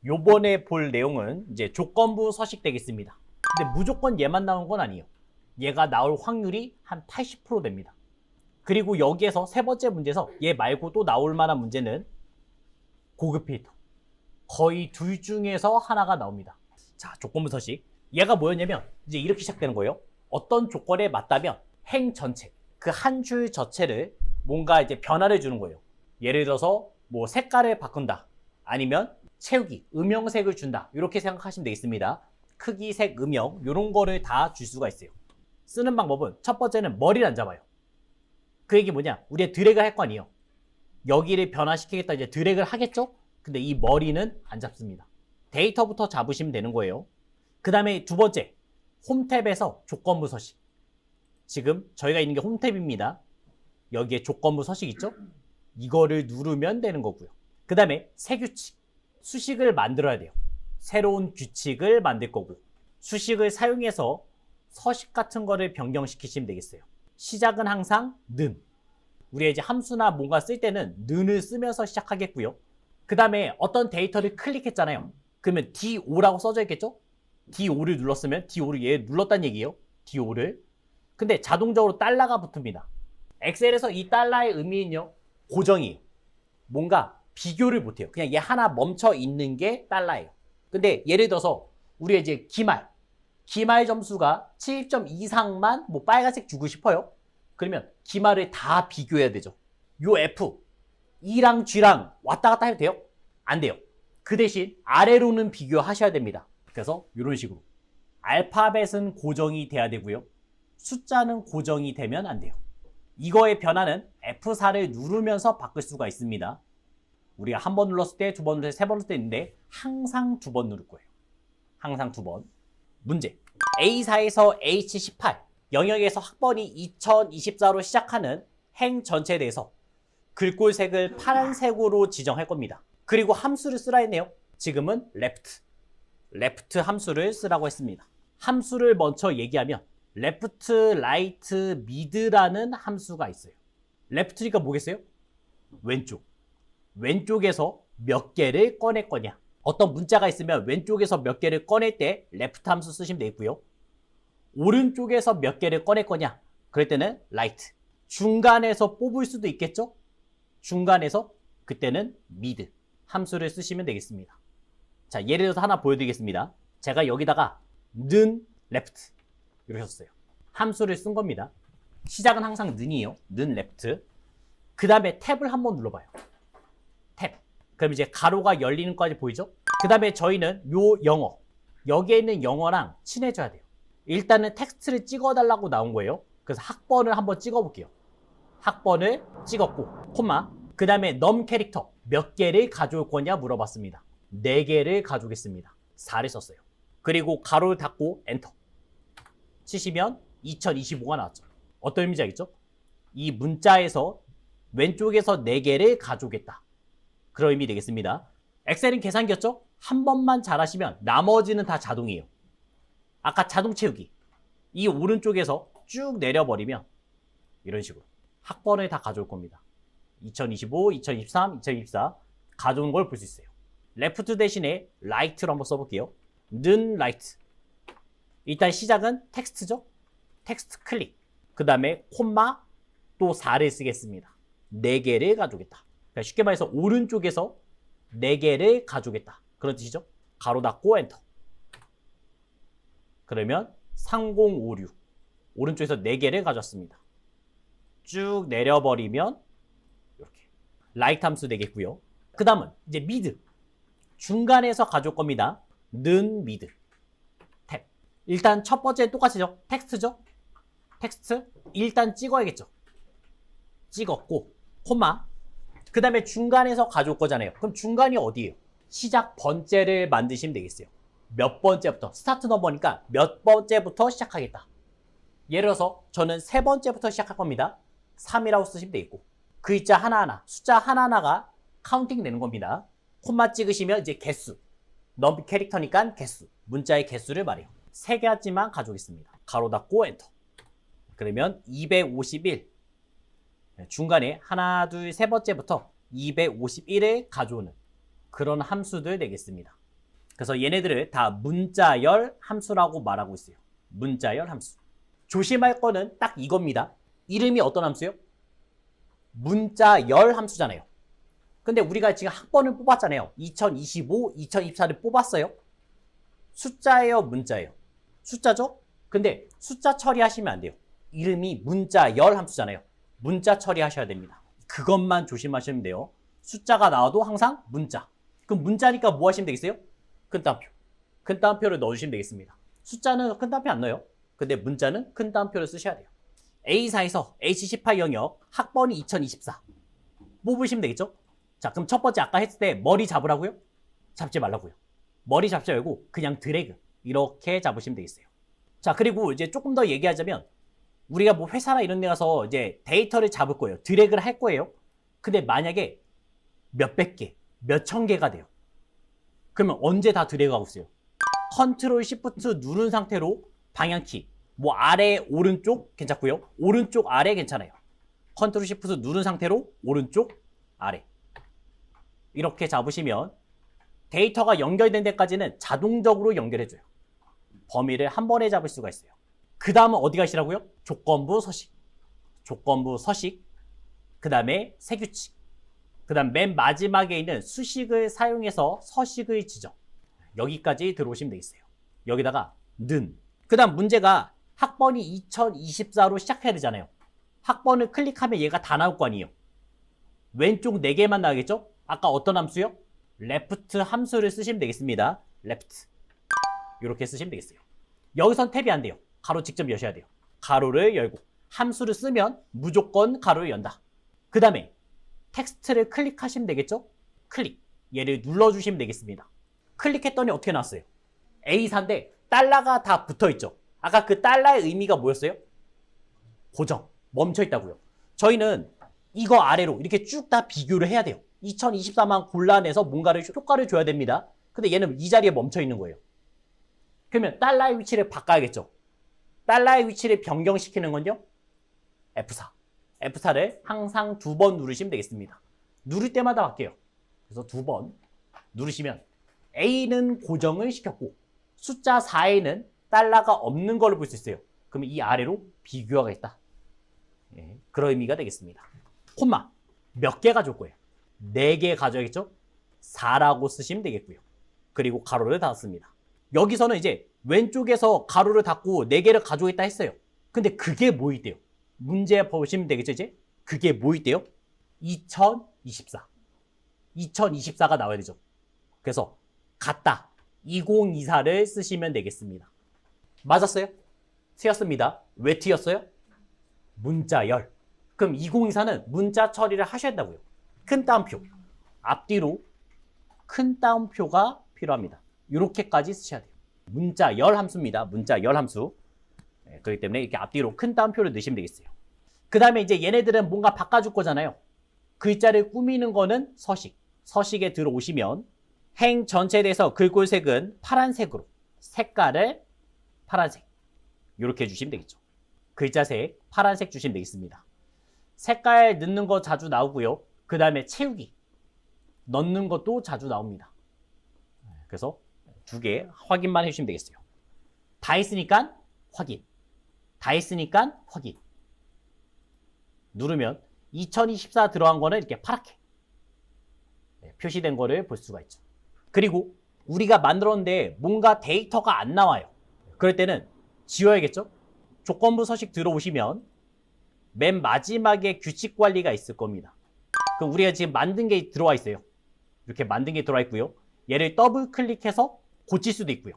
요번에 볼 내용은 이제 조건부 서식 되겠습니다. 근데 무조건 얘만 나온 건 아니에요. 얘가 나올 확률이 한 80% 됩니다. 그리고 여기에서 세 번째 문제에서 얘 말고 또 나올 만한 문제는 고급 필터. 거의 둘 중에서 하나가 나옵니다. 자, 조건부 서식. 얘가 뭐였냐면 이제 이렇게 시작되는 거예요. 어떤 조건에 맞다면 행 전체, 그 한 줄 자체를 뭔가 이제 변화를 주는 거예요. 예를 들어서 뭐 색깔을 바꾼다. 아니면 채우기, 음영색을 준다. 이렇게 생각하시면 되겠습니다. 크기, 색, 음영 이런 거를 다 줄 수가 있어요. 쓰는 방법은 첫 번째는 머리를 안 잡아요. 그 얘기 뭐냐? 우리가 드래그 할 거 아니에요. 여기를 변화시키겠다 이제 드래그를 하겠죠? 근데 이 머리는 안 잡습니다. 데이터부터 잡으시면 되는 거예요. 그 다음에 두 번째, 홈탭에서 조건부 서식. 지금 저희가 있는 게 홈탭입니다. 여기에 조건부 서식 있죠? 이거를 누르면 되는 거고요. 그 다음에 새 규칙. 수식을 만들어야 돼요. 새로운 규칙을 만들 거고 수식을 사용해서 서식 같은 거를 변경시키시면 되겠어요. 시작은 항상 는. 우리가 이제 함수나 뭔가 쓸 때는 는을 쓰면서 시작하겠고요. 그 다음에 어떤 데이터를 클릭했잖아요. 그러면 D5라고 써져 있겠죠? D5를 눌렀으면 D5를 얘 눌렀다는 얘기예요. D5를. 근데 자동적으로 달러가 붙습니다. 엑셀에서 이 달러의 의미는요. 고정이에요. 뭔가 비교를 못해요. 그냥 얘 하나 멈춰 있는 게 달러예요. 근데 예를 들어서 우리가 이제 기말 점수가 7점 이상만 뭐 빨간색 주고 싶어요. 그러면 기말을 다 비교해야 되죠. 요 F, E랑 G랑 왔다 갔다 해도 돼요? 안 돼요. 그 대신 아래로는 비교하셔야 됩니다. 그래서 이런 식으로 알파벳은 고정이 돼야 되고요. 숫자는 고정이 되면 안 돼요. 이거의 변화는 F4를 누르면서 바꿀 수가 있습니다. 우리가 한 번 눌렀을 때, 두 번 눌렀을 때, 세 번 눌렀을 때 있는데 항상 두 번 누를 거예요. 항상 두 번. 문제. A4에서 H18 영역에서 학번이 2024로 시작하는 행 전체에 대해서 글꼴색을 파란색으로 지정할 겁니다. 그리고 함수를 쓰라 했네요. 지금은 left 함수를 쓰라고 했습니다. 함수를 먼저 얘기하면 left, right, mid라는 함수가 있어요. left니까 뭐겠어요? 왼쪽. 왼쪽에서 몇 개를 꺼낼 거냐. 어떤 문자가 있으면 왼쪽에서 몇 개를 꺼낼 때 left 함수 쓰시면 되고요. 오른쪽에서 몇 개를 꺼낼 거냐. 그럴 때는 right. 중간에서 뽑을 수도 있겠죠? 중간에서 그때는 mid 함수를 쓰시면 되겠습니다. 자, 예를 들어서 하나 보여드리겠습니다. 제가 여기다가 는 left 이렇게 썼어요. 함수를 쓴 겁니다. 시작은 항상 는이에요. 는 left. 그 다음에 탭을 한번 눌러봐요. 탭. 그럼 이제 가로가 열리는 것까지 보이죠? 그 다음에 저희는 요 영어, 여기에 있는 영어랑 친해져야 돼요. 일단은 텍스트를 찍어달라고 나온 거예요. 그래서 학번을 한번 찍어볼게요. 학번을 찍었고, 콤마. 그 다음에 넘 캐릭터 몇 개를 가져올 거냐 물어봤습니다. 4개를 가져오겠습니다. 4를 썼어요. 그리고 가로를 닫고 엔터 치시면 2025가 나왔죠. 어떤 의미인지 알겠죠? 이 문자에서 왼쪽에서 4개를 가져오겠다. 그런 의미 되겠습니다. 엑셀은 계산기였죠? 한 번만 잘하시면 나머지는 다 자동이에요. 아까 자동 채우기. 이 오른쪽에서 쭉 내려버리면 이런 식으로 학번을 다 가져올 겁니다. 2025, 2023, 2024 가져온 걸 볼 수 있어요. 레프트 대신에 right로 한번 써볼게요. 는 right. 일단 시작은 텍스트죠? 텍스트 클릭. 그 다음에 콤마 또 4를 쓰겠습니다. 4개를 가져오겠다. 그러니까 쉽게 말해서 오른쪽에서 4개를 가져오겠다. 그런 뜻이죠? 가로 닫고 엔터. 그러면 3056. 오른쪽에서 4개를 가져왔습니다. 쭉 내려버리면 이렇게 라이트 함수 되겠고요. 그 다음은 이제 미드. 중간에서 가져올 겁니다. 는 미드. 탭. 일단 첫 번째 똑같이죠? 텍스트죠? 텍스트 일단 찍어야겠죠? 찍었고 콤마. 그 다음에 중간에서 가져올 거잖아요. 그럼 중간이 어디예요? 시작 번째를 만드시면 되겠어요. 몇 번째부터 스타트 넘버니까 몇 번째부터 시작하겠다. 예를 들어서 저는 3번째부터 시작할 겁니다. 3이라고 쓰시면 되겠고 글자 하나하나 숫자 하나하나가 카운팅 되는 겁니다. 콤마 찍으시면 이제 개수 넘 캐릭터니까 개수 문자의 개수를 말해요. 3가지만 가져오겠습니다. 가로 닫고 엔터. 그러면 251 중간에 하나 둘 세 번째부터 251을 가져오는 그런 함수들 되겠습니다. 그래서 얘네들을 다 문자열 함수라고 말하고 있어요. 문자열 함수. 조심할 거는 딱 이겁니다. 이름이 어떤 함수요? 문자열 함수잖아요. 근데 우리가 지금 학번을 뽑았잖아요. 2025, 2024를 뽑았어요. 숫자예요, 문자예요? 숫자죠? 근데 숫자 처리하시면 안 돼요. 이름이 문자열 함수잖아요. 문자 처리하셔야 됩니다. 그것만 조심하시면 돼요. 숫자가 나와도 항상 문자. 그럼 문자니까 뭐 하시면 되겠어요? 큰 따옴표. 큰 따옴표를 넣어주시면 되겠습니다. 숫자는 큰 따옴표 안 넣어요. 근데 문자는 큰 따옴표를 쓰셔야 돼요. A사에서 H18 영역 학번이 2024 뽑으시면 되겠죠? 자, 그럼 첫 번째 아까 했을 때 머리 잡으라고요? 잡지 말라고요. 머리 잡지 말고 그냥 드래그 이렇게 잡으시면 되겠어요. 자, 그리고 이제 조금 더 얘기하자면 우리가 뭐 회사나 이런 데 가서 이제 데이터를 잡을 거예요. 드래그를 할 거예요. 근데 만약에 몇백 개, 몇천 개가 돼요. 그러면 언제 다 드래그하고 있어요? 컨트롤 시프트 누른 상태로 방향키 뭐 아래 오른쪽 괜찮고요. 오른쪽 아래 괜찮아요. 컨트롤 시프트 누른 상태로 오른쪽 아래 이렇게 잡으시면 데이터가 연결된 데까지는 자동적으로 연결해줘요. 범위를 한 번에 잡을 수가 있어요. 그 다음은 어디 가시라고요? 조건부 서식. 조건부 서식. 그 다음에 세규칙. 그 다음 맨 마지막에 있는 수식을 사용해서 서식을 지정. 여기까지 들어오시면 되겠어요. 여기다가 는. 그 다음 문제가 학번이 2024로 시작해야 되잖아요. 학번을 클릭하면 얘가 다 나올 거 아니에요. 왼쪽 4개만 나오겠죠? 아까 어떤 함수요? left 함수를 쓰시면 되겠습니다. left. 이렇게 쓰시면 되겠어요. 여기선 탭이 안 돼요. 가로 직접 여셔야 돼요. 가로를 열고 함수를 쓰면 무조건 가로를 연다. 그 다음에 텍스트를 클릭하시면 되겠죠? 클릭. 얘를 눌러주시면 되겠습니다. 클릭했더니 어떻게 나왔어요? A사인데 달러가 다 붙어있죠? 아까 그 달러의 의미가 뭐였어요? 고정. 멈춰있다고요. 저희는 이거 아래로 이렇게 쭉 다 비교를 해야 돼요. 2024만 골라내서 뭔가를 효과를 줘야 됩니다. 근데 얘는 이 자리에 멈춰있는 거예요. 그러면 달러의 위치를 바꿔야겠죠? 달러의 위치를 변경시키는 건요? F4. F4를 항상 2번 누르시면 되겠습니다. 누를 때마다 바뀌어요. 그래서 2번 누르시면 A는 고정을 시켰고 숫자 4에는 달러가 없는 걸 볼 수 있어요. 그러면 이 아래로 비교하겠다. 예, 그런 의미가 되겠습니다. 콤마 몇 개 가져올 거예요? 4개 가져야겠죠? 4라고 쓰시면 되겠고요. 그리고 가로를 닫습니다. 여기서는 이제 왼쪽에서 가로를 닫고 4개를 가져오겠다 했어요. 근데 그게 뭐 있대요? 문제 보시면 되겠죠, 이제? 그게 뭐 있대요? 2024. 2024가 나와야 되죠. 그래서 같다. 2024를 쓰시면 되겠습니다. 맞았어요? 틀렸습니다. 왜 틀렸어요? 문자열. 그럼 2024는 문자 처리를 하셔야 한다고요. 큰 따옴표. 앞뒤로 큰 따옴표가 필요합니다. 이렇게까지 쓰셔야 돼요. 문자열 함수입니다. 문자열 함수. 네, 그렇기 때문에 이렇게 앞뒤로 큰 따옴표를 넣으시면 되겠어요. 그 다음에 이제 얘네들은 뭔가 바꿔줄 거잖아요. 글자를 꾸미는 거는 서식. 서식에 들어오시면 행 전체에 대해서 글꼴색은 파란색으로 색깔을 파란색 이렇게 해주시면 되겠죠. 글자색 파란색 주시면 되겠습니다. 색깔 넣는 거 자주 나오고요. 그 다음에 채우기 넣는 것도 자주 나옵니다. 그래서 2개 확인만 해주시면 되겠어요. 다 했으니까 확인. 다 했으니까 확인. 누르면 2024 들어간 거는 이렇게 파랗게 표시된 거를 볼 수가 있죠. 그리고 우리가 만들었는데 뭔가 데이터가 안 나와요. 그럴 때는 지워야겠죠? 조건부 서식 들어오시면 맨 마지막에 규칙 관리가 있을 겁니다. 그럼 우리가 지금 만든 게 들어와 있어요. 이렇게 만든 게 들어와 있고요. 얘를 더블 클릭해서 고칠 수도 있고요.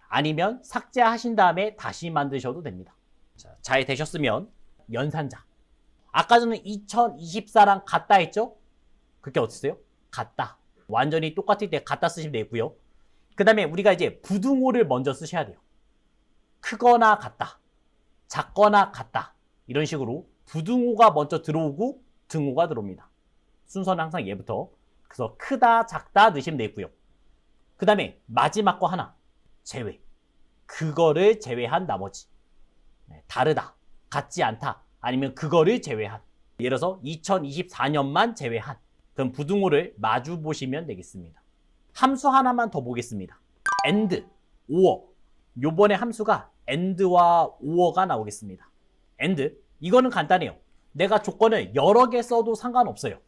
아니면 삭제하신 다음에 다시 만드셔도 됩니다. 자, 잘 되셨으면 연산자. 아까 전에 2024랑 같다 했죠? 그게 어땠어요? 같다. 완전히 똑같을 때 같다 쓰시면 되고요. 그 다음에 우리가 이제 부등호를 먼저 쓰셔야 돼요. 크거나 같다. 작거나 같다. 이런 식으로 부등호가 먼저 들어오고 등호가 들어옵니다. 순서는 항상 얘부터. 그래서 크다, 작다 넣으시면 되고요. 그 다음에 마지막 거 하나. 제외. 그거를 제외한 나머지. 다르다. 같지 않다. 아니면 그거를 제외한. 예를 들어서 2024년만 제외한. 그럼 부등호를 마주 보시면 되겠습니다. 함수 하나만 더 보겠습니다. and, or. 요번에 함수가 and와 or가 나오겠습니다. and, 이거는 간단해요. 내가 조건을 여러 개 써도 상관없어요.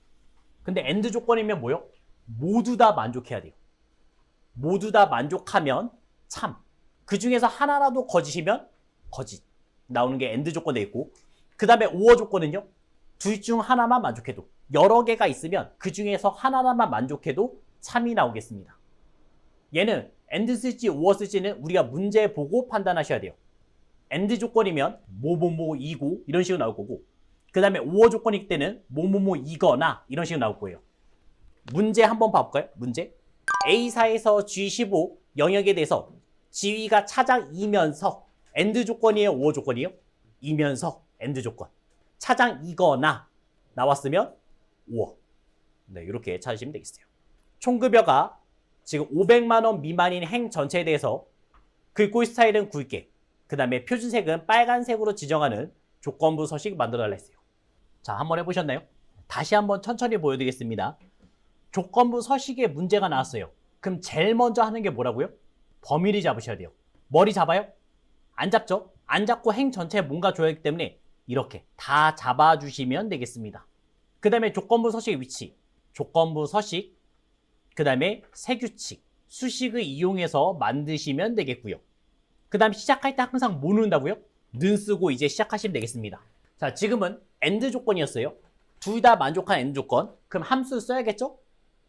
근데 and 조건이면 뭐요? 모두 다 만족해야 돼요. 모두 다 만족하면 참. 그 중에서 하나라도 거짓이면 거짓. 나오는 게 and 조건에 있고, 그 다음에 or 조건은요? 둘 중 하나만 만족해도, 여러 개가 있으면 그 중에서 하나만 만족해도 참이 나오겠습니다. 얘는 and 쓸지 or 쓸지는 우리가 문제 보고 판단하셔야 돼요. and 조건이면 뭐뭐뭐이고 이런 식으로 나올 거고, 그 다음에 or 조건일 때는 뭐뭐뭐이거나 이런 식으로 나올 거예요. 문제 한번 봐볼까요? 문제. A사에서 G15 영역에 대해서 지위가 차장이면서 and 조건이에요? or 조건이에요? 이면서 and 조건. 차장이거나 나왔으면 or. 네, 이렇게 찾으시면 되겠어요. 총급여가 지금 500만 원 미만인 행 전체에 대해서 글꼴 스타일은 굵게, 그 다음에 표준색은 빨간색으로 지정하는 조건부 서식 만들어달라 했어요. 자, 한번 해보셨나요? 다시 한번 천천히 보여드리겠습니다. 조건부 서식에 문제가 나왔어요. 그럼 제일 먼저 하는 게 뭐라고요? 범위를 잡으셔야 돼요. 머리 잡아요? 안 잡죠? 안 잡고 행 전체에 뭔가 줘야 하기 때문에 이렇게 다 잡아주시면 되겠습니다. 그 다음에 조건부 서식의 위치, 조건부 서식, 그 다음에 세규칙, 수식을 이용해서 만드시면 되겠고요. 그 다음 시작할 때 항상 뭐 넣는다고요? 는 쓰고 이제 시작하시면 되겠습니다. 자, 지금은 and 조건이었어요. 둘 다 만족한 and 조건. 그럼 함수를 써야겠죠?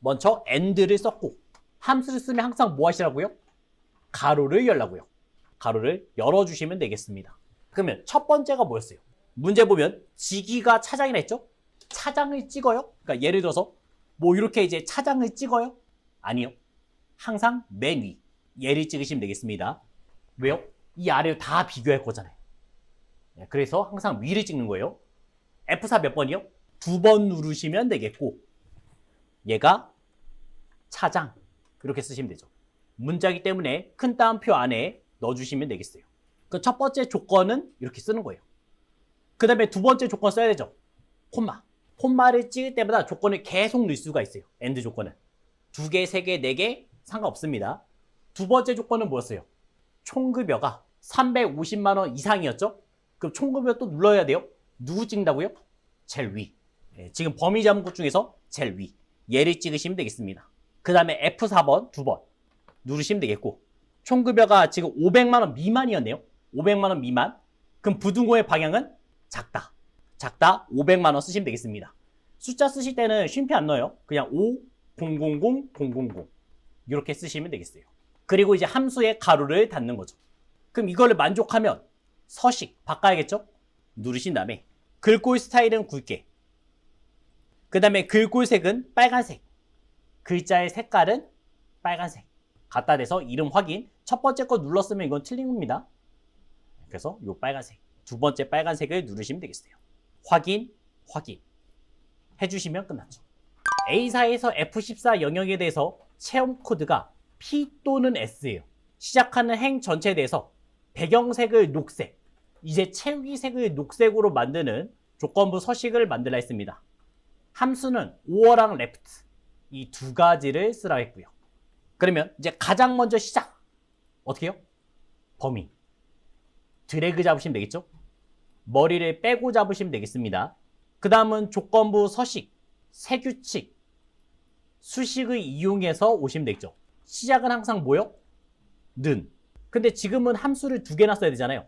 먼저 and를 썼고, 함수를 쓰면 항상 뭐 하시라고요? 가로를 열라고요. 가로를 열어주시면 되겠습니다. 그러면 첫 번째가 뭐였어요? 문제 보면 지기가 차장이라 했죠? 차장을 찍어요? 그러니까 예를 들어서 뭐 이렇게 이제 차장을 찍어요? 아니요. 항상 맨 위. 얘를 찍으시면 되겠습니다. 왜요? 이 아래를 다 비교할 거잖아요. 그래서 항상 위를 찍는 거예요. F4 몇 번이요? 2번 누르시면 되겠고, 얘가 차장. 이렇게 쓰시면 되죠. 문자이기 때문에 큰 따옴표 안에 넣어주시면 되겠어요. 그 첫 번째 조건은 이렇게 쓰는 거예요. 그 다음에 두 번째 조건 써야 되죠. 콤마. 콤마를 찍을 때마다 조건을 계속 넣을 수가 있어요. and 조건은. 2개, 3개, 4개 상관없습니다. 두 번째 조건은 뭐였어요? 총급여가 350만 원 이상이었죠? 그럼 총급여 또 눌러야 돼요. 누구 찍는다고요? 제일 위. 지금 범위 잡은 것 중에서 제일 위. 얘를 찍으시면 되겠습니다. 그 다음에 F4번 2번 누르시면 되겠고, 총급여가 지금 500만 원 미만이었네요. 500만 원 미만. 그럼 부등호의 방향은 작다. 작다 500만 원 쓰시면 되겠습니다. 숫자 쓰실 때는 쉼표 안 넣어요. 그냥 5, 000, 000 이렇게 쓰시면 되겠어요. 그리고 이제 함수의 가로를 닫는 거죠. 그럼 이거를 만족하면 서식 바꿔야겠죠? 누르신 다음에 글꼴 스타일은 굵게, 그 다음에 글꼴 색은 빨간색, 글자의 색깔은 빨간색. 갖다 대서 이름 확인. 첫 번째 거 눌렀으면 이건 틀린 겁니다. 그래서 이 빨간색, 두 번째 빨간색을 누르시면 되겠어요. 확인, 확인 해주시면 끝났죠. A사에서 F14 영역에 대해서 체험 코드가 P 또는 S예요. 시작하는 행 전체에 대해서 배경색을 녹색, 이제 채우기 색을 녹색으로 만드는 조건부 서식을 만들라 했습니다. 함수는 or랑 left 이 두 가지를 쓰라 했고요. 그러면 이제 가장 먼저 시작 어떻게 해요? 범위 드래그 잡으시면 되겠죠? 머리를 빼고 잡으시면 되겠습니다. 그 다음은 조건부 서식, 세규칙, 수식을 이용해서 오시면 되겠죠. 시작은 항상 뭐요? 는. 근데 지금은 함수를 2개나 써야 되잖아요.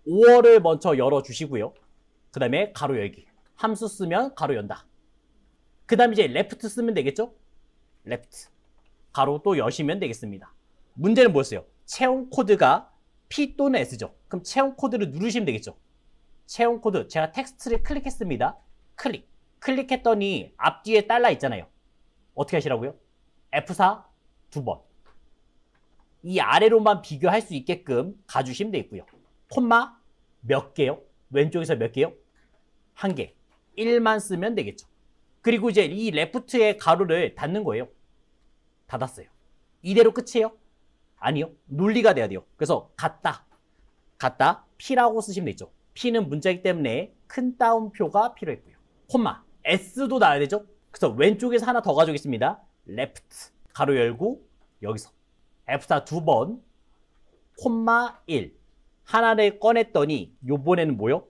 or를 먼저 열어주시고요. 그 다음에 가로 열기. 함수 쓰면 가로 연다. 그 다음에 이제 left 쓰면 되겠죠? left. 가로 또 여시면 되겠습니다. 문제는 뭐였어요? 채용 코드가 P 또는 S죠. 그럼 채용 코드를 누르시면 되겠죠. 채용 코드, 제가 텍스트를 클릭했습니다. 클릭했더니 앞뒤에 달러 있잖아요. 어떻게 하시라고요? F4 2번. 이 아래로만 비교할 수 있게끔 가주시면 되겠고요. 콤마 몇 개요? 왼쪽에서 몇 개요? 1개. 1만 쓰면 되겠죠. 그리고 이제 이 레프트의 가로를 닫는 거예요. 닫았어요. 이대로 끝이에요? 아니요. 논리가 돼야 돼요. 그래서 같다 P라고 쓰시면 되죠. P는 문자이기 때문에 큰 따옴표가 필요했고요. 콤마 S도 나와야 되죠. 그래서 왼쪽에서 하나 더 가져오겠습니다. left 가로 열고 여기서 F4 2번 콤마 1 하나를 꺼냈더니 요번에는 뭐요?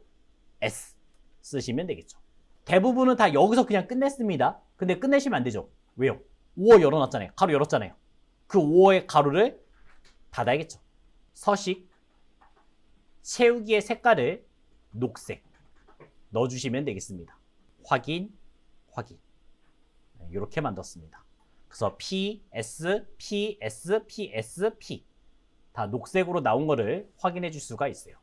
S 쓰시면 되겠죠. 대부분은 다 여기서 그냥 끝냈습니다. 근데 끝내시면 안 되죠. 왜요? 5호 열어놨잖아요. 가로 열었잖아요. 그 5호의 가로를 닫아야겠죠. 서식 채우기의 색깔을 녹색 넣어주시면 되겠습니다. 확인, 확인. 이렇게 만들었습니다. 그래서 P, S, P, S, P, S, P 다 녹색으로 나온 거를 확인해 줄 수가 있어요.